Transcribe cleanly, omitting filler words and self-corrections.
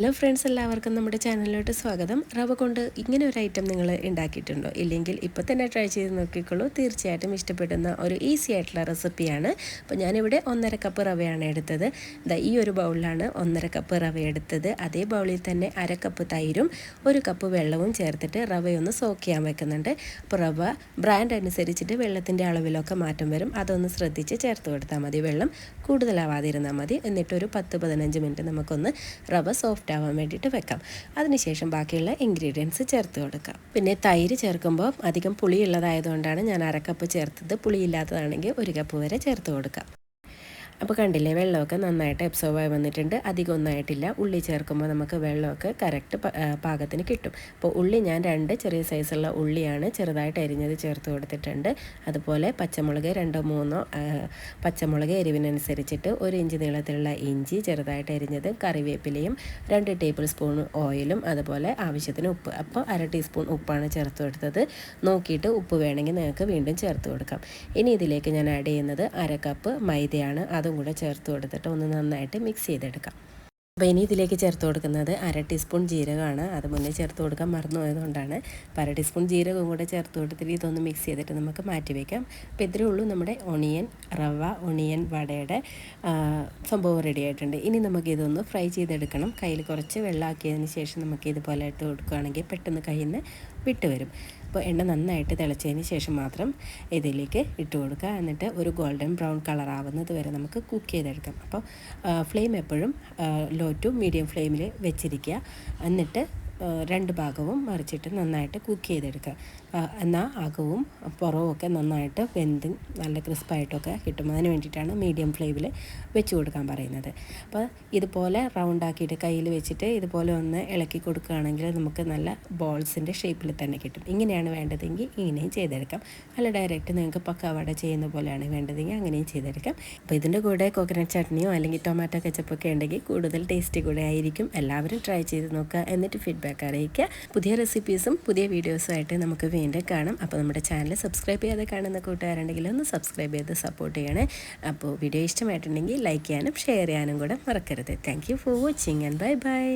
Hello friends, എല്ലാവർക്കും നമ്മുടെ ചാനലിലോട്ട് സ്വാഗതം. റവ കൊണ്ട് ഇങ്ങനെ ഒരു ഐറ്റം നിങ്ങൾ ഉണ്ടാക്കിയിട്ടുണ്ടോ? ഇല്ലെങ്കിൽ ഇപ്പോൾ തന്നെ ട്രൈ ചെയ്ത് നോക്കിക്കോളൂ. തീർച്ചയായിട്ടും ഇഷ്ടപ്പെടുന്ന ഒരു ഈസി ആയിട്ടുള്ള റെസിപ്പിയാണ്. അപ്പോൾ ഞാനിവിടെ 1.5 കപ്പ് റവയാണ് എടുത്തത്. ഈ ഒരു ബൗളിലാണ് 1.5 കപ്പ് റവ എടുത്തത്. അതേ ബൗളിൽ തന്നെ 1/2 കപ്പ് തൈരും 1 കപ്പ് വെള്ളവും ചേർത്തിട്ട് റവയൊന്ന് സോക്ക് ചെയ്യാൻ വെക്കുന്നുണ്ട്. അപ്പോൾ റവ ബ്രാൻഡ് അനുസരിച്ചിട്ട് വെള്ളത്തിൻ്റെ അളവിലൊക്കെ മാറ്റം വരും. അതൊന്ന് ശ്രദ്ധിച്ച് ചേർത്ത് കൊടുത്താൽ മതി. വെള്ളം കൂടുതലാവാതിരുന്നാൽ മതി. എന്നിട്ടൊരു 10-15 മിനിറ്റ് നമുക്കൊന്ന് റവ സോഫ്റ്റ് ആവാൻ വേണ്ടിയിട്ട് വെക്കാം. അതിനുശേഷം ബാക്കിയുള്ള ഇൻഗ്രീഡിയൻസ് ചേർത്ത് കൊടുക്കാം. പിന്നെ തൈര് ചേർക്കുമ്പോൾ അധികം പുളിയുള്ളതായതുകൊണ്ടാണ് ഞാൻ 1/2 കപ്പ് ചേർത്തത്. പുളിയില്ലാത്തതാണെങ്കിൽ 1 കപ്പ് വരെ ചേർത്ത് കൊടുക്കാം. അപ്പോൾ കണ്ടില്ലേ, വെള്ളമൊക്കെ നന്നായിട്ട് അബ്സോർവ് ആയി വന്നിട്ടുണ്ട്. അധികം ഒന്നായിട്ടില്ല. ഉള്ളി ചേർക്കുമ്പോൾ നമുക്ക് വെള്ളമൊക്കെ കറക്റ്റ് പാകത്തിന് കിട്ടും. അപ്പോൾ ഉള്ളി ഞാൻ 2 ചെറിയ സൈസുള്ള ഉള്ളിയാണ് ചെറുതായിട്ട് അരിഞ്ഞത് ചേർത്ത് കൊടുത്തിട്ടുണ്ട്. അതുപോലെ പച്ചമുളക് 2-3 പച്ചമുളക് എരിവിനനുസരിച്ചിട്ട് 1 ഇഞ്ച് നീളത്തിലുള്ള ഇഞ്ചി ചെറുതായിട്ട് അരിഞ്ഞത്, കറിവേപ്പിലയും 2 ടേബിൾ സ്പൂൺ ഓയിലും, അതുപോലെ ആവശ്യത്തിന് ഉപ്പ്. അപ്പോൾ 1/2 ടീസ്പൂൺ ഉപ്പാണ് ചേർത്ത് കൊടുത്തത്. നോക്കിയിട്ട് ഉപ്പ് വേണമെങ്കിൽ നിങ്ങൾക്ക് വീണ്ടും ചേർത്ത് കൊടുക്കാം. ഇനി ഇതിലേക്ക് ഞാൻ ആഡ് ചെയ്യുന്നത് 1/2 കപ്പ് മൈദയാണ്. അതും കൂടെ ചേർത്ത് കൊടുത്തിട്ട് ഒന്ന് നന്നായിട്ട് മിക്സ് ചെയ്തെടുക്കാം. അപ്പോൾ ഇനി ഇതിലേക്ക് ചേർത്ത് കൊടുക്കുന്നത് 1/2 ടീസ്പൂൺ ജീരകമാണ്. അത് മുന്നേ ചേർത്ത് കൊടുക്കാൻ മറന്നുപോയതുകൊണ്ടാണ്. അപ്പോൾ 1/2 ടീസ്പൂൺ ജീരകവും കൂടെ ചേർത്ത് കൊടുത്തിട്ട് ഇതൊന്ന് മിക്സ് ചെയ്തിട്ട് നമുക്ക് മാറ്റി വയ്ക്കാം. അപ്പോൾ ഇത്രയേ ഉള്ളൂ, നമ്മുടെ റവ ഒണിയൻ വടയുടെ സംഭവം റെഡി ആയിട്ടുണ്ട്. ഇനി നമുക്കിതൊന്ന് ഫ്രൈ ചെയ്തെടുക്കണം. കയ്യിൽ കുറച്ച് വെള്ളമാക്കിയതിന് ശേഷം നമുക്ക് ഇതുപോലെ ഇട്ട് കൊടുക്കുകയാണെങ്കിൽ പെട്ടെന്ന് കയ്യിൽ നിന്ന് വിട്ട് വരും. അപ്പോൾ എണ്ണ നന്നായിട്ട് തിളച്ചതിന് ശേഷം മാത്രം ഇതിലേക്ക് ഇട്ട് കൊടുക്കുക. എന്നിട്ട് ഒരു ഗോൾഡൻ ബ്രൗൺ കളർ ആവുന്നത് വരെ നമുക്ക് കുക്ക് ചെയ്തെടുക്കാം. അപ്പോൾ ഫ്ലെയിം എപ്പോഴും ലോ ടു മീഡിയം ഫ്ലെയിമിൽ വെച്ചിരിക്കുക. എന്നിട്ട് 2 ഭാഗവും മറിച്ചിട്ട് നന്നായിട്ട് കുക്ക് ചെയ്തെടുക്കുക. എന്നാൽ അകവും പുറവും ഒക്കെ നന്നായിട്ട് വെന്ത് നല്ല ക്രിസ്പായിട്ടൊക്കെ കിട്ടും. അതിന് വേണ്ടിയിട്ടാണ് മീഡിയം ഫ്ലെയിമിൽ വെച്ച് കൊടുക്കാൻ പറയുന്നത്. അപ്പോൾ ഇതുപോലെ റൗണ്ടാക്കിയിട്ട് കയ്യിൽ വെച്ചിട്ട് ഇതുപോലെ ഒന്ന് ഇളക്കി കൊടുക്കുകയാണെങ്കിൽ നമുക്ക് നല്ല ബോൾസിൻ്റെ ഷേപ്പിൽ തന്നെ കിട്ടും. ഇങ്ങനെയാണ് വേണ്ടതെങ്കിൽ ഇങ്ങനെയും ചെയ്തെടുക്കാം. അല്ല ഡയറക്റ്റ് നിങ്ങൾക്ക് പക്കാവട ചെയ്യുന്ന പോലെയാണ് വേണ്ടതെങ്കിൽ അങ്ങനെയും ചെയ്തെടുക്കാം. അപ്പോൾ ഇതിൻ്റെ കൂടെ കോക്കനട്ട് ചട്നിയോ അല്ലെങ്കിൽ ടൊമാറ്റോ കെച്ചപ്പൊക്കെ ഉണ്ടെങ്കിൽ കൂടുതൽ ടേസ്റ്റി കൂടെ ആയിരിക്കും. എല്ലാവരും ട്രൈ ചെയ്ത് നോക്കുക. എന്നിട്ട് ഫീഡ്ബാക്ക് അറിയിക്കുക. പുതിയ റെസിപ്പീസും പുതിയ വീഡിയോസും ആയിട്ട് നമുക്ക് വീണ്ടും കാണാം. അപ്പോൾ നമ്മുടെ ചാനൽ സബ്സ്ക്രൈബ് ചെയ്യാതെ കാണുന്ന കൂട്ടുകാരുണ്ടെങ്കിൽ ഒന്ന് സബ്സ്ക്രൈബ് ചെയ്ത് സപ്പോർട്ട് ചെയ്യണേ. അപ്പോൾ വീഡിയോ ഇഷ്ടമായിട്ടുണ്ടെങ്കിൽ ലൈക്ക് ചെയ്യാനും ഷെയർ ചെയ്യാനും കൂടെ മറക്കരുത്. Thank you for watching and bye bye.